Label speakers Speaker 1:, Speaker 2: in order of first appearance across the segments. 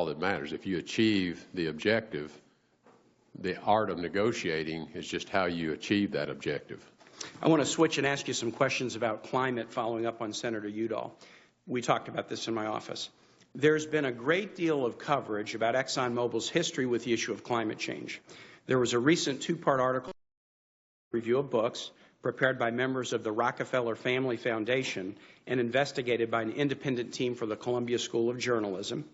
Speaker 1: all that matters. If you achieve the objective, the art of negotiating is just how you achieve that objective.
Speaker 2: I want to switch and ask you some questions about climate, following up on Senator Udall. We talked about this in my office. There's been a great deal of coverage about ExxonMobil's history with the issue of climate change. There was a recent two-part article, review of books, prepared by members of the Rockefeller Family Foundation and investigated by an independent team for the Columbia School of Journalism.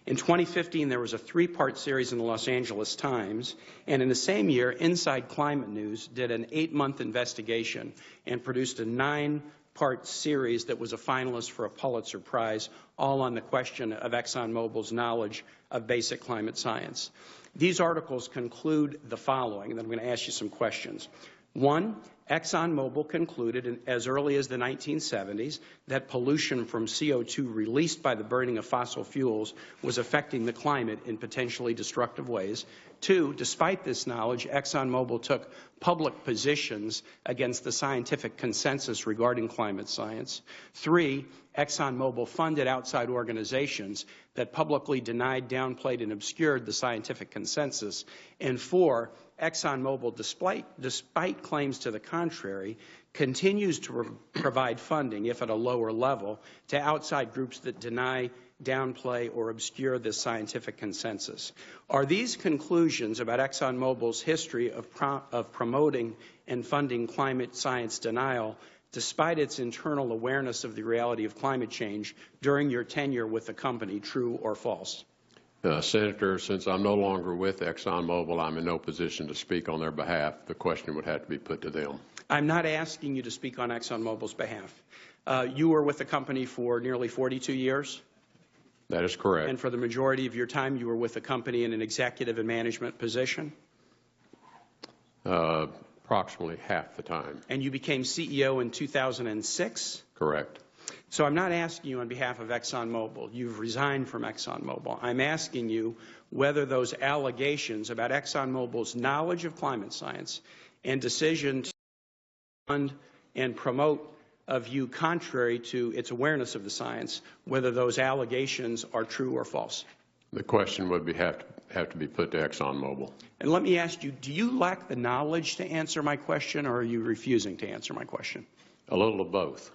Speaker 2: In 2015, there was a three-part series in the Los Angeles Times, and in the same year, Inside Climate News did an 8-month investigation and produced a 9-part series that was a finalist for a Pulitzer Prize, all on the question of ExxonMobil's knowledge of basic climate science. These articles conclude the following, and then I'm going to ask you some questions. One, ExxonMobil concluded as early as the 1970s that pollution from CO2 released by the burning of fossil fuels was affecting the climate in potentially destructive ways. Two, despite this knowledge, ExxonMobil took public positions against the scientific consensus regarding climate science. Three, ExxonMobil funded outside organizations that publicly denied, downplayed, and obscured the scientific consensus. And four, ExxonMobil, despite claims to the contrary, continues to provide funding, if at a lower level, to outside groups that deny, downplay, or obscure this scientific consensus. Are these conclusions about ExxonMobil's history of promoting and funding climate science denial, despite its internal awareness of the reality of climate change during your tenure with the company, true or false?
Speaker 1: Senator, since I'm no longer with ExxonMobil, I'm in no position to speak on their behalf. The question would have to be put to them.
Speaker 2: I'm not asking you to speak on ExxonMobil's behalf. You were with the company for nearly 42 years?
Speaker 1: That is correct.
Speaker 2: And for the majority of your time, you were with the company in an executive and management position?
Speaker 1: Approximately half the time.
Speaker 2: And you became CEO in 2006?
Speaker 1: Correct.
Speaker 2: So I'm not asking you on behalf of ExxonMobil. You've resigned from ExxonMobil. I'm asking you whether those allegations about ExxonMobil's knowledge of climate science and decision to fund and promote a view contrary to its awareness of the science, whether those allegations are true or false.
Speaker 1: The question would have to be put to ExxonMobil.
Speaker 2: And let me ask you, do you lack the knowledge to answer my question, or are you refusing to answer my question?
Speaker 1: A little of both.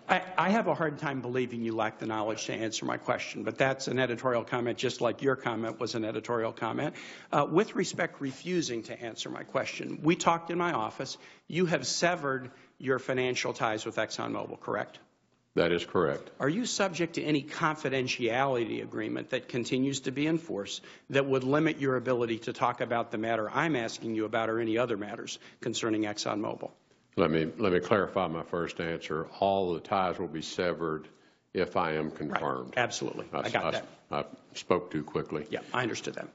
Speaker 2: I have a hard time believing you lack the knowledge to answer my question, but that's an editorial comment, just like your comment was an editorial comment. With respect, refusing to answer my question, we talked in my office. You have severed your financial ties with ExxonMobil, correct?
Speaker 1: That is correct.
Speaker 2: Are you subject to any confidentiality agreement that continues to be enforced that would limit your ability to talk about the matter I'm asking you about or any other matters concerning ExxonMobil?
Speaker 1: Let me clarify my first answer. All the ties will be severed if I am confirmed.
Speaker 2: Right. Absolutely. I got that.
Speaker 1: I spoke too quickly.
Speaker 2: Yeah, I understood that.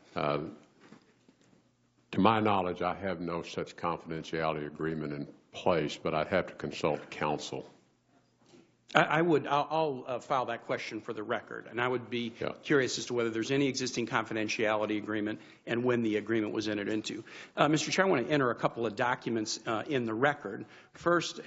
Speaker 1: To my knowledge, I have no such confidentiality agreement in place, but I'd have to consult counsel.
Speaker 2: I'll file that question for the record, and I would be curious as to whether there's any existing confidentiality agreement and when the agreement was entered into. Mr. Chair, I want to enter a couple of documents in the record. First,